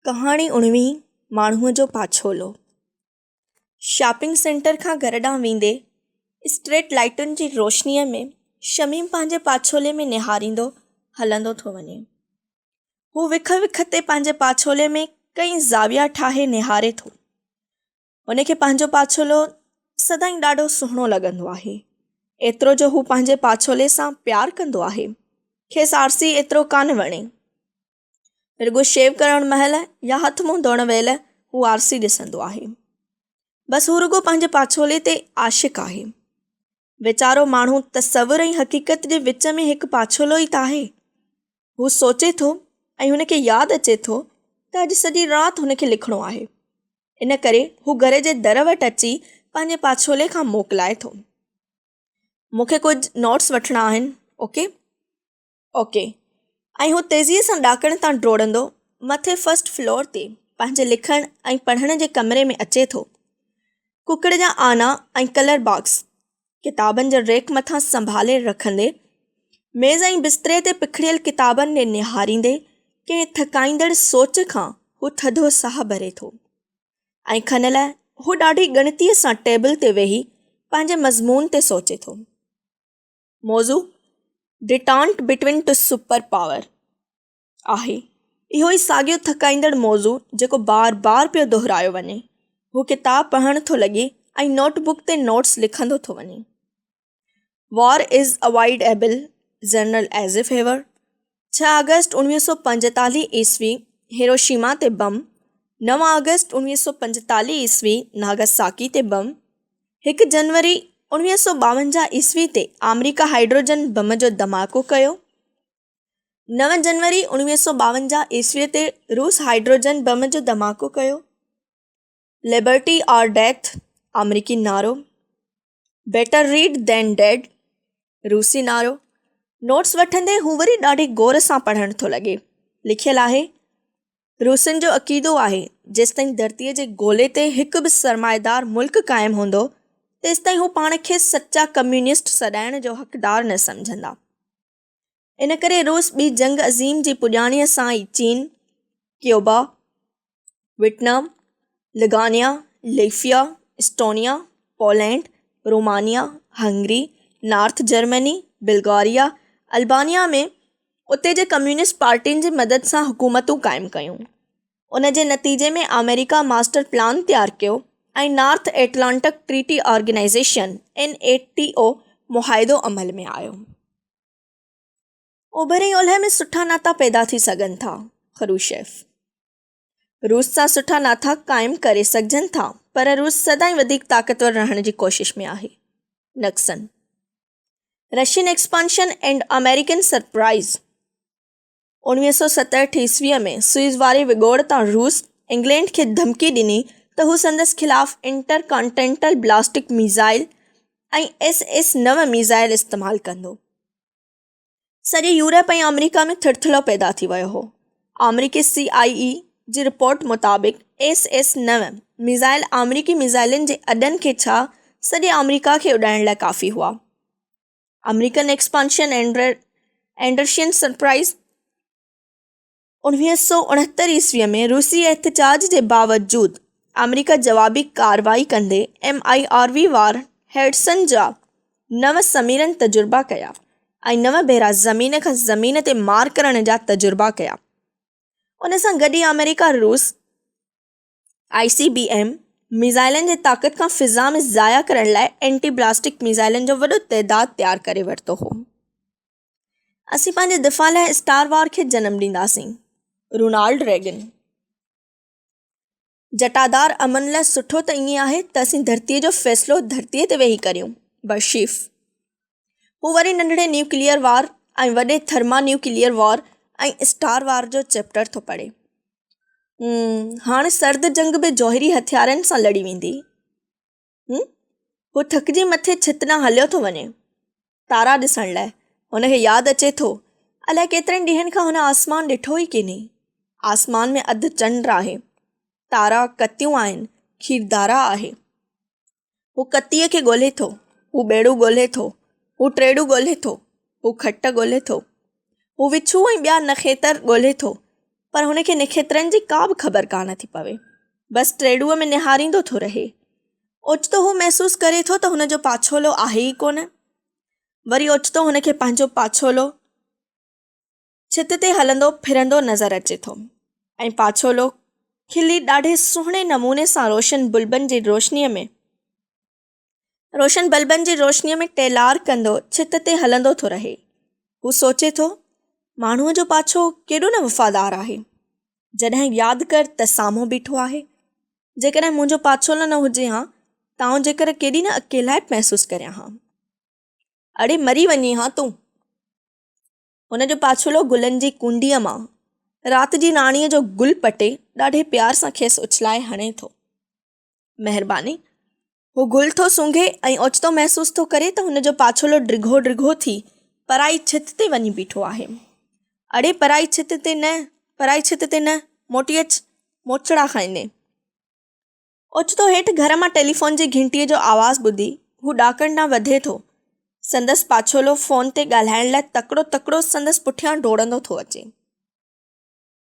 कहाणी 19 माण्हूअ जो पाछोलो। शॉपिंग सेंटर खां घर ॾांहुं वेंदे स्ट्रीट लाइटुनि जी रोशनीअ में शमीम पंहिंजे पाछोले में निहारींदो हलंदो थो वञे। हू विख विख ते पंहिंजे पाछोले में कई ज़ाविया ठाहे निहारे थो। हुनखे पंहिंजो पाछोलो सदाईं ॾाढो सुहिणो लॻंदो आहे, एतिरो जो हू पंहिंजे पाछोले सां प्यारु कंदो आहे। खेसि आरसी एतिरो कान वणे। रुॻो शेव करण महिल या हथ मुंहुं धोइण महिल हू आरसी ॾिसंदो आहे। बसि हू रुॻो पंहिंजे पाछोले ते आशिक़ आहे। वीचारो माण्हू तसवुर ऐं हक़ीक़त जे विच में हिकु पाछोलो ई त आहे। हू सोचे थो ऐं हुनखे यादि अचे थो त अॼु सॼी राति हुनखे लिखिणो आहे। इन करे हू घर जे दर वटि अची पंहिंजे पाछोले खां मोकिलाए थो, मूंखे कुझु नोट्स वठिणा आहिनि। ओके। ऐं हू तेज़ीअ सां ॾाकण तां डोड़ंदो मथे फर्स्ट फ्लोर ते पंहिंजे लिखण ऐं पढ़ण जे कमरे में अचे थो। कुकड़ जा आना ऐं कलर बॉक्स किताबनि जा रेक मथां संभाले रखंदे, मेज़ ऐं बिस्तरे ते पिखड़ियल किताबनि ॾे निहारींदे कंहिं थकाईंदड़ सोच खां हू थधो साह भरे थो ऐं खन लाइ हू ॾाढी ॻणितीअ सां टेबल ते वेही पंहिंजे मज़मून ते सोचे थो। मौज़ू डिटेंट बिटवीन टू सुपर पावर आहे। इहो ई साॻियो थकाईंदड़ मौज़ू जेको बार बार पियो दोहरायो वञे। हू किताबु पढ़ण थो लॻे ऐं नोटबुक ते नोट्स लिखंदो थो वञे। वॉर इज़ अवॉइडेबल जनरल एज़ेफेवर। 6 अगस्त 1945 ईस्वी हिरोशिमा ते बम। 9 अगस्त 1945 ईस्वी नागासाकी ते बम। 1 जनवरी 1952 ईस्वी ते अमेरिका हाइड्रोजन बम जो धमाको कयो। 9 जनवरी 1952 ईस्वी ते रूस हाइड्रोजन बम जो धमाको कयो। लिबर्टी और डेथ अमेरिकी नारो। बेटर रीड देन डेड रूसी नारो। नोट्स वठंदे हू वरी ॾाढी गौर सां पढ़ण थो लॻे। लिखियलु आहे, रूसनि जो अक़ीदो आहे जेसिताईं धरतीअ जे गोले ते हिकु बि सरमाएदार मुल्क क़ाइमु हूंदो तेसिताईं हू पाण खे सचा कम्युनिस्ट सॾाइण जो हक़दार न सम्झंदा। इन करे रूस ॿी जंग अज़ीम जी पुॼाणीअ सां ई चीन, क्यूबा, वियतनाम, लिगानिया, Libya, Estonia, Poland, Romania, Hungary, North Germany, Bulgaria, Albania में उते जे कम्युनिस्ट पार्टियुनि जी मदद सां हुकूमतूं क़ाइमु कयूं। उन जे नतीजे में अमेरिका मास्टर प्लान तयारु कयो ऐं North Atlantic Treaty Organization NATO मुआहिदो अमल में आयो। ओभर ऐं ओलह में सुठा नाता पैदा थी सघनि था। ख़ुरूशेव रूस सां सुठा नाता क़ाइमु करे सघजनि था, पर रूस सदाईं वधीक ताक़तवर रहण जी कोशिश में आहे। Nixon Russian expansion and American surprise. 1967 ईस्वीअ में सुइज़ वारे विॻोड़ तां रूस इंग्लैंड खे धमकी ॾिनी त हू संदसि ख़िलाफ़ इंटरकॉन्टिनेंटल ब्लास्टिक मीज़ाइल ऐं SS-9 मीज़ाइल इस्तेमालु कंदो। सॼे यूरोप ऐं अमेरिका में थिरथिलो पैदा थी वियो हो। अमेरिकी CIA जी रिपोर्ट मुताबिक़ SS-9 मीज़ाइल अमेरिकी मीज़ाइलनि जे अॾनि खे छा सॼे अमेरिका खे उॾाइण लाइ काफ़ी हुआ। American expansion and Russian surprise. 1969 ईस्वीअ में रूसी एहतजाज जे बावजूदि अमेरिका जवाबी कार्रवाई कंदे MIRV वार हेडसन जा 9 समीरन तजुर्बा कया ऐं 9 भेरा ज़मीन खां ज़मीन ते मार करण जा तजुर्बा कया। उन सां गॾु ई अमेरिका रूस ICBM मीज़ाइलनि जे ताक़त खां फ़िज़ा में ज़ाया करण लाइ एंटी ब्लास्टिक मीज़ाइलनि जो वॾो तइदादु तयारु करे वरितो हो। असीं पंहिंजे दिफ़ा लाइ स्टार वॉर खे जनमु ॾींदासीं। रोनाल्ड रेगन जटादार अमन लाइ सुठो त ईअं आहे त असीं धरतीअ जो फ़ैसिलो धरतीअ ते वेही करियूं। बर्शीफ हू वरी नंढड़े न्यूक्लियर वॉर ऐं वॾे थर्मान्यूक्लियर वॉर ऐं स्टार वॉर जो चैप्टर थो पढ़े। हाणे सर्द जंग बि जौहरी हथियारनि सां लड़ी वेंदी। हू थकिजी मथे छितना हलियो थो वञे तारा ॾिसण लाइ। हुनखे यादि अचे थो अलाए केतिरनि ॾींहंनि खां हुन आसमान ॾिठो ई कोन्हे। आसमान में अधु चंड आहे, तारा कतियूं आहिनि, खीरधारा आहे। हू कतीअ खे ॻोल्हे थो, हू ॿेड़ू ॻोल्हे थो, हू ट्रेड़ू ॻोल्हे थो, हू खट ॻोल्हे थो, हू विछू ऐं ॿिया नखेतर ॻोल्हे थो, पर हुनखे निखेत्रनि जी का बि ख़बर कान थी पवे। बसि ट्रेडूअ में निहारींदो थो रहे। ओचितो हू महसूसु करे थो त हुनजो पाछोलो आहे ई कोन। वरी ओचितो हुनखे पंहिंजो पाछोलो छित ते हलंदो फिरंदो नज़र अचे थो ऐं पाछोलो खिली ॾाढे सुहिणे नमूने सां रोशन बल्बनि जी रोशनीअ में टेलार कंदो छित ते हलंदो थो रहे। हू सोचे थो, माण्हूअ जो पाछो केॾो न वफ़ादार आहे। जॾहिं यादि कर त साम्हूं बीठो आहे। जेकॾहिं मुंहिंजो पाछोलो न हुजे हा त आउं जेकर केॾी न अकेलाइप महसूसु करियां हा। अड़े मरी वञी हा तूं। हुनजो पाछोलो गुलनि जी कुंडीअ मां राति जी नाणीअ जो गुल पटे ॾाढे प्यार सां खेसि उछलाए हणे थो। महिरबानी। हू गुल थो सूंघे ऐं ओचितो महसूसु थो करे त हुनजो पाछोलो ड्रिघो ड्रिघो थी पराई छित ते वञी बीठो आहे। अड़े पराई छित ते न, मोटी अच, मोचड़ा खाईंदे। ओचितो हेठि घर मां टेलीफोन जी घंटीअ जो आवाज़ु ॿुधी हू ॾाकण ॾांहुं वधे थो। संदसि पाछोलो फ़ोन ते ॻाल्हाइण लाइ तकिड़ो संदसि पुठियां डोड़ंदो थो अचे।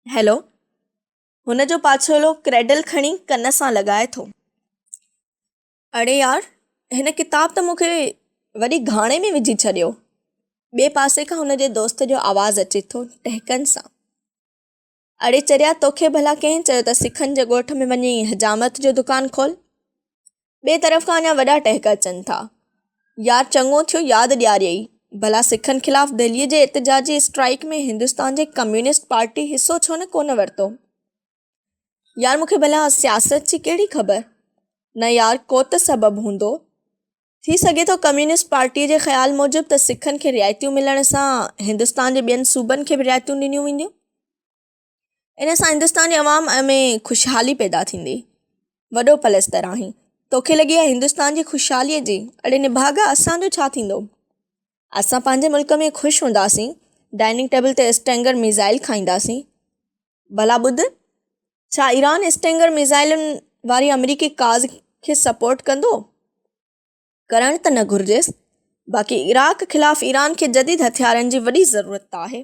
हेलो। हुनजो पाछोलो क्रेडल खणी कन सां लॻाए थो। अड़े यार, हिन किताब त मूंखे वॾी घाणे में विझी छॾियो। ॿिए पासे खां हुनजे दोस्त जो आवाज़ु अचे थो टहिकनि सां। अड़े चरिया, तोखे भला कंहिं चयो त सिखनि जे ॻोठ में वञी हजामत जो दुकानु खोल। ॿिए तरफ़ खां अञा वॾा टहिक अचनि था। यार, चङो थियो यादि ॾियारियई। भला सिखनि ख़िलाफ़ दिल्लीअ जे एतिजाजी स्ट्राइक में हिंदुस्तान जे कम्युनिस्ट पार्टी हिसो छो न कोन वरितो? यार, मूंखे भला सियासत जी कहिड़ी ख़बर? न यार, को त सबबु हूंदो। थी सघे थो कम्युनिस्ट पार्टीअ जे ख़्याल मूजिबि त सिखनि खे रियायतियूं मिलण सां हिंदुस्तान जे ॿियनि सूबनि खे बि रियायतियूं ॾिनियूं वेंदियूं। इन सां हिंदुस्तान जे अवाम में ख़ुशहाली पैदा थींदी। वॾो पलस्तर आहीं। तोखे लॻी आहे हिंदुस्तान जी ख़ुशहालीअ जी? अड़े निभागा, असांजो छा थींदो? असां पंहिंजे मुल्क में ख़ुशि हूंदासीं, डाइनिंग टेबल ते स्टेंगर मिज़ाइल खाईंदासीं। भला ॿुध, छा ईरान स्टेंगर मिज़ाइलुनि वारी अमरीकी काज़ खे सपोर्ट कंदो? करण त न घुरिजेसि। बाक़ी इराक ख़िलाफ़ ईरान खे जदीद हथियारनि जी वॾी ज़रूरत आहे।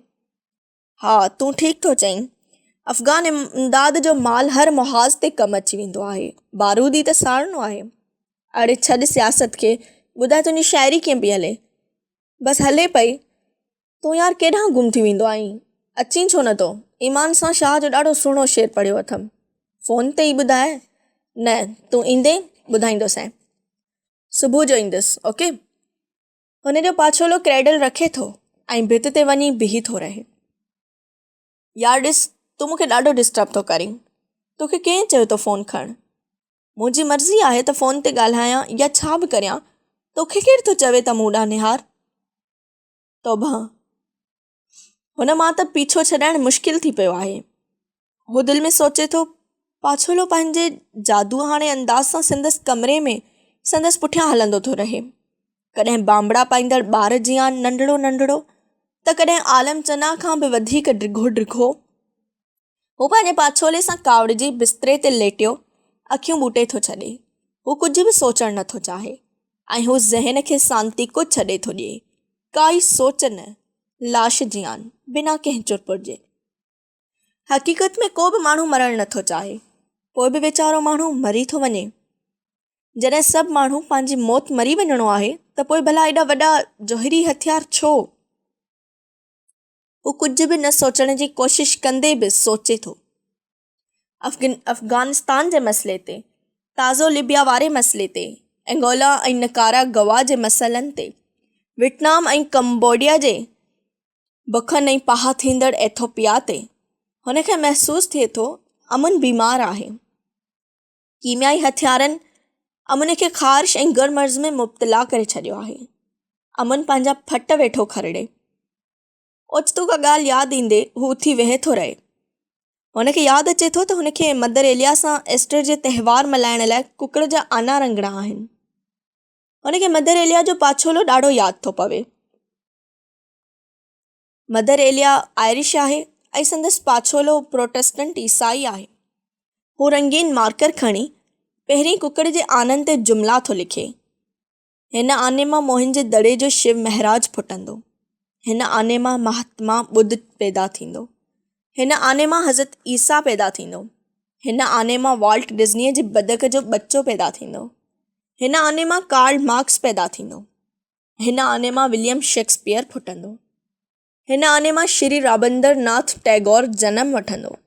हा, तूं ठीक थो चईं। अफ़गान इमदाद जो माल हर मुहाज़ ते कमु अची वेंदो आहे। बारूदी त साड़नो आहे। अड़े छॾ सियासत खे, ॿुधाए तुंहिंजी शाइरी कीअं पई हले? बसि हले पई। तूं यार केॾांहुं गुम थी वेंदो आहीं? अचीं छो नथो? ईमान सां शाह जो ॾाढो सुहिणो शेर पढ़ियो अथमि। फ़ोन ते ई ॿुधाए? न, तूं ईंदे ॿुधाईंदोसि। सुबुह जो ईंदुसि, ओके। हुनजो पाछोलो क्रेडल रखे थो ऐं भित ते वञी बीही थो रहे। यार ॾिस, तूं मूंखे ॾाढो डिस्टर्ब थो करीं। तोखे कंहिं चयो तो फ़ोन खण? मुंहिंजी मर्ज़ी आहे त फ़ोन ते ॻाल्हायां या छा बि करियां। तोखे केरु थो चवे त मूं ॾांहुं निहार? तौबा, हुन मां त पीछो छॾाइणु मुश्किल थी पियो आहे। हू दिलि में सोचे थो, पाछोलो पंहिंजे जादू हाणे अंदाज़ सां संदसि कमरे में संदसि पुठियां हलंदो थो रहे। कॾहिं बांबड़ा पाईंदड़ ॿार जीअं नंढड़ो नंढड़ो त कॾहिं आलम चना खां बि वधीक ड्रिघो ड्रिघो। हू पंहिंजे पाछोले सां कावड़िजी बिस्तरे ते लेटियो अखियूं ॿूटे थो छॾे। हू कुझु बि सोचणु नथो चाहे ऐं हू ज़हन खे सांतीको छॾे थो ॾिए। काई सोच न, लाश जियान, बिना कंहिं चुरपुर जे। हक़ीक़त में को बि माण्हू मरणु नथो चाहे, पोइ बि वीचारो माण्हू मरी थो वञे। जॾहिं सभु माण्हू पंहिंजी मौत मरी वञिणो आहे त पोइ भला एॾा वॾा जोहरी हथियार छो? हू कुझु बि न सोचण जी कोशिशि कंदे बि सोचे थो। अफ़गानिस्तान जे मसइले ते, ताज़ो लिबिया वारे मसइले ते, एंगोला ऐं निकारागुआ जे मसइलनि ते, वियतनाम ऐं कंबोडिया जे बुखनि ऐं पाह थींदड़ एथोपिया ते। हुनखे महसूसु थिए थो अमन बीमार आहे। कीमियाई हथियारनि अमन खे ख़ारिश ऐं गर मर्ज़ में मुब्तला करे छॾियो आहे। अमन पंहिंजा फट वेठो खरड़े। ओचितो का ॻाल्हि यादि ईंदे हू उथी वेहे थो रहे। हुनखे यादि अचे थो त हुनखे मदर एलिया सां ईस्टर जे त्योहार मल्हाइण लाइ कुकड़ जा आना रंगणा आहिनि। हुनखे मदर एलिया जो पाछोलो ॾाढो यादि थो पवे। मदर एलिया आयरिश आहे ऐं संदसि पाछोलो प्रोटेस्टेंट ईसाई आहे। हू रंगीन मार्कर खणी पहिरीं कुकड़ जे आननि ते जुमिला थो लिखे। हिन आने मां मोहन जे दड़े जो शिव महाराज फुटंदो। हिन आने मां महात्मा बुद्ध पैदा थींदो। हिन आने मां हज़रत ईसा पैदा थींदो। हिन आने मां वॉल्ट डिज़नीअ जे बदक जो बच्चो पैदा थींदो। हिन आने मां कार्ल मार्क्स पैदा थींदो। हिन आने मां विलियम शेक्सपियर फुटंदो। हिन आने मां श्री रविंद्रनाथ टैगोर जनम वठंदो।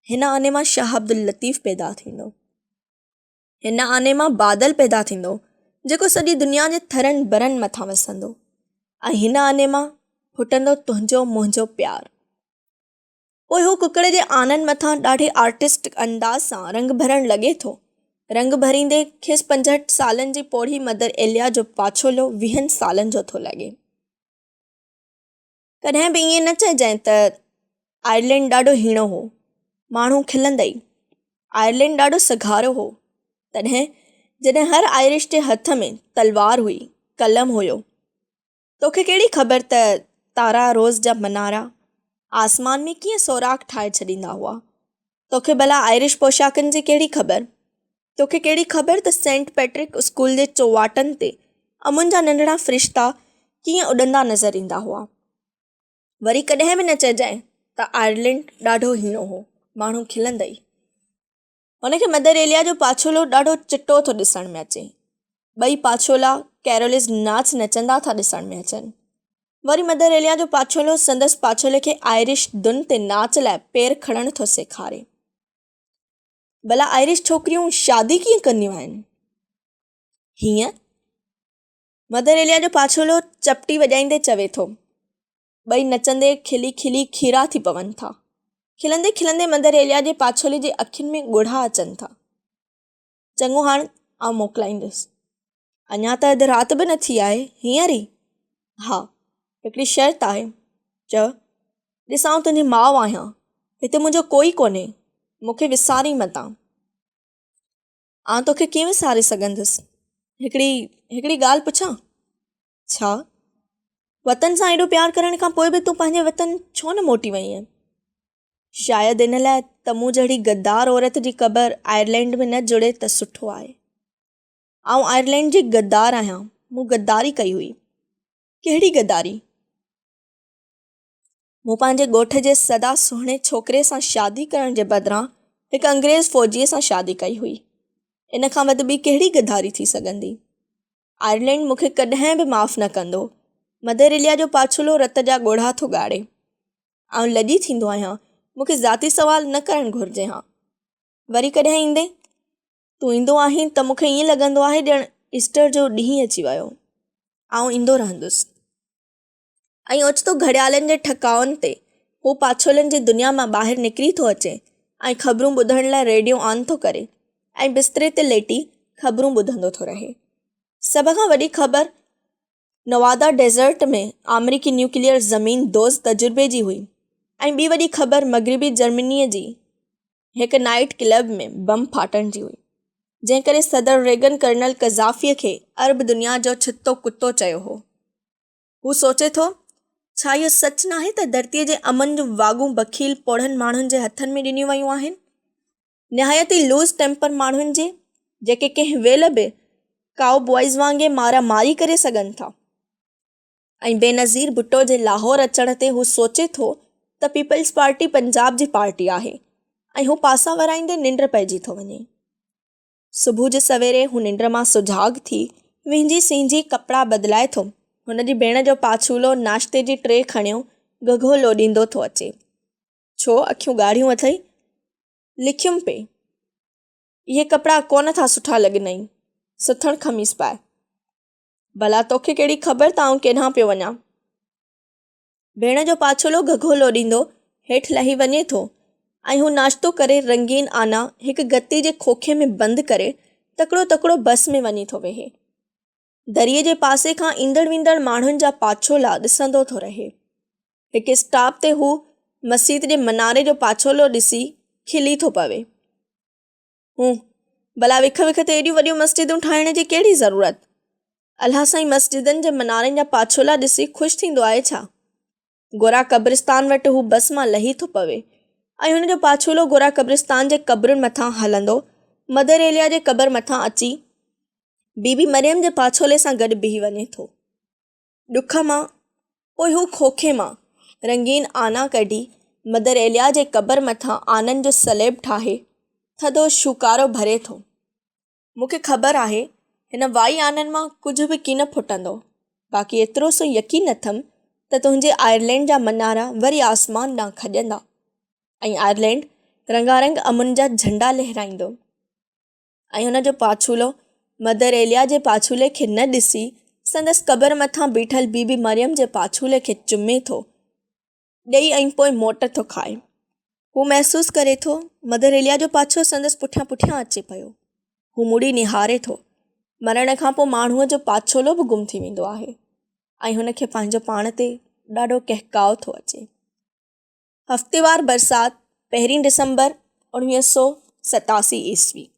हिन आने मां शाह अब्दुल लतीफ़ पैदा थींदो। हिन आने मां बादल पैदा थींदो जेको सॼी दुनिया जे थरनि बरनि मथां वसंदो। ऐं हिन आने मां फुटंदो तुंहिंजो मुंहिंजो प्यार। पोइ हू कुकड़ जे आननि मथां ॾाढे आर्टिस्टिक अंदाज़ सां रंग भरणु लॻे थो। रंग भरींदे खेसि 65 सालनि जी पोढ़ी मदर एलिया जो पाछोलो 20 सालनि जो थो लॻे। कॾहिं बि ईअं न चइजांइ त आयरलैंड ॾाढो हीणो हो, माण्हू खिलंदई। आयरलैंड ॾाढो सघारो हो, तॾहिं जॾहिं हर आयरिश जे हथ में तलवार हुई, कलम हुयो। तोखे कहिड़ी ख़बर त तारा रोज़ जा मनारा आसमान में कीअं सोराख़ ठाहे छॾींदा हुआ? तोखे भला आयरिश पोशाकनि जी कहिड़ी ख़बर? तोखे कहिड़ी ख़बर त सेंट पैट्रिक स्कूल जे चौवाटनि ते अमुन जा नंढड़ा फ़रिश्ता कीअं उॾंदा नज़र ईंदा हुआ? वरी कॾहिं बि न चइजांइ त आयरलैंड ॾाढो हीणो हो, माण्हू खिलंदई। हुनखे मदर एलिया जो पाछोलो ॾाढो चिटो थो ॾिसण में अचे। ॿई पाछोला कैरोलिस नाच नचंदा था ॾिसण में अचनि। वरी मदर एलिया जो पाछोलो संदसि पाछोले खे आयरिश धुन ते नाच लाइ पेर खणणु थो सेखारे। भला आयरिश छोकिरियूं शादी कीअं कंदियूं आहिनि? हीअं। मदर एलिया जो पाछोलो चपटी वॼाईंदे चवे थो। ॿई नचंदे खिली खिली खीरा थी पवनि था। खिलंदे खिलंदे मदर एलिया जे पाछोले जे अखियुनि में ॻोढ़ा अचनि था। चङो, हाणे आउं मोकिलाईंदुसि। अञा त अधु राति बि न थी आहे, हींअर ई? हा, हिकिड़ी शर्त आहे। चओ। ॾिसां तुंहिंजी माउ आहियां, हिते मुंहिंजो कोई कोन्हे, मूंखे विसारी मतां। आउं तोखे कीअं विसारे सघंदुसि? हिकिड़ी ॻाल्हि पुछां? छा? वतन सां एॾो प्यारु करण खां पोइ बि तूं पंहिंजे वतन छो न मोटी वई आहीं? शायदि इन लाइ त मूं जहिड़ी गद्दार औरत जी क़बर आयरलैंड में न जुड़े त सुठो आहे। आउं आयरलैंड जी गद्दार आहियां, मूं गद्दारी कई हुई। कहिड़ी गद्दारी? मूं पंहिंजे ॻोठ जे सदा सुहिणे छोकिरे सां शादी करण जे बदिरां हिकु अंग्रेज़ फ़ौजीअ सां शादी कई हुई। इन खां वधि ॿी कहिड़ी गद्दारी थी सघंदी? आयरलैंड मूंखे कॾहिं बि माफ़ु न कंदो। मदर एलिया जो पाछोलो रत जा ॻोढ़ा थो ॻाड़े। आउं लॼी थींदो आहियां, मूंखे ज़ाती सवाल न करणु घुरिजे हा। वरी कॾहिं ईंदे? तूं ईंदो आहीं त मूंखे ईअं लॻंदो आहे ॼणु ईस्टर जो ॾींहुं अची वियो। आउं ईंदो रहंदुसि। ऐं ओचितो घड़ियालनि जे ठकाउनि ते हू पाछोलनि जी दुनिया मां ॿाहिरि निकिरी थो अचे ऐं ख़बरूं ॿुधण लाइ रेडियो ऑन थो करे ऐं बिस्तरे ते लेटी ख़बरूं ॿुधंदो थो रहे। सभ खां वॾी ख़बर नवादा डेज़र्ट में अमेरिकी न्यूक्लियर ज़मीन दोज़ तजुर्बे जी हुई। ऐं ॿी वॾी ख़बर मग़रिबी जर्मनीअ जी हिकु नाइट क्लब में बम फाटण जी हुई, जंहिं करे सदर रेगन कर्नल कज़ाफ़ीअ खे अरब दुनिया जो छितो कुतो चयो हो। हू सोचे थो, छा इहो सच न आहे त धरतीअ जे अमन जूं वाॻूं बखील पोढ़नि माण्हुनि जे हथनि में ॾिनियूं वयूं आहिनि? निहायती लूज़ टेम्पर माण्हुनि जे, जेके कंहिं वेल बि काउ बॉइज़ वांगुरु मारा मारी करे सघनि था। ऐं बेनज़ीर भुट्टो जे लाहौर अचण ते हू सोचे थो त पीपल्स पार्टी पंजाब जी पार्टी आहे ऐं हू पासा वराईंदे निंड पइजी थो वञे। सुबुह जे सवेरे हू निंड मां सुजाॻ थी विंझी सींझी कपिड़ा बदिलाए थो। हुनजी भेण जो पाछूलो नाश्ते जी ट्रे खणियो गघो लोॾींदो थो अचे। छो अखियूं ॻाढ़ियूं अथई? लिखियुमि पे, इहे कपिड़ा कोन था सुठा लॻनई, सुथण ख़मीस पाए। भला तोखे कहिड़ी ख़बर त आउं केॾांहुं पियो वञां? भेण जो पाछोलो गघो लोॾींदो हेठि लही वञे थो ऐं हू नाश्तो करे रंगीन आना हिकु गत्ती जे खोखे में बंदि करे तकिड़ो तकिड़ो बस में वञी थो वेहे। दरीअ जे पासे खां ईंदड़ वेंदड़ माण्हुनि जा पाछोला ॾिसंदो थो रहे। हिकु स्टॉप ते हू मस्जिद जे मनारे जो पाछोलो ॾिसी खिली थो पवे। भला विख विख ते एॾियूं वॾियूं मस्जिदूं ठाहिण जी कहिड़ी ज़रूरत? अलाह साईं मस्जिदनि जे मनारनि जा पाछोला ॾिसी ख़ुशि थींदो आहे छा? गोरा क़ब्रिस्तान वटि हू बस मां लही थो पवे ऐं हुनजो पाछोलो गोरा क़ब्रिस्तान जे क़ब्रुनि मथां हलंदो मदर एलिया जे क़बर मथां अची बीबी मरियम जे पाछोले सां गॾु बीही वञे थो। ॾुख मां पोइ हू खोखे मां रंगीन आना कढी मदर एलिया जे क़बर मथां आननि जो सलेब ठाहे थधो शुकारो भरे थो। मूंखे ख़बर आहे हिन वाई आननि मां कुझु बि कीन फुटंदो, बाक़ी एतिरो सो यकीन अथमि त तुंहिंजे आयरलैंड जा मनारा वरी आसमान ॾांहुं खॼंदा ऐं आयरलैंड रंगारंग अमुन जा झंडा लहिराईंदो। ऐं हुन जो पाछूलो मदर एलिया जे पाछूले खे न ॾिसी संदसि क़बर मथां बीठल बीबी मरियम जे पाछूले खे चुमे थो, ॾेई ऐं पोइ मोट थो खाए। हू महसूसु करे थो मदर एलिया जो पाछो संदसि पुठियां पुठियां अचे पियो। हू मुड़ी निहारे थो। मरण खां पोइ माण्हूअ जो पाछोलो बि गुम थी वेंदो आहे ऐं हुनखे पंहिंजो पाण ते ॾाढो कहकाउ थो अचे। हफ़्तेवार बरसाति 1 डिसंबर 1987 ईस्वी।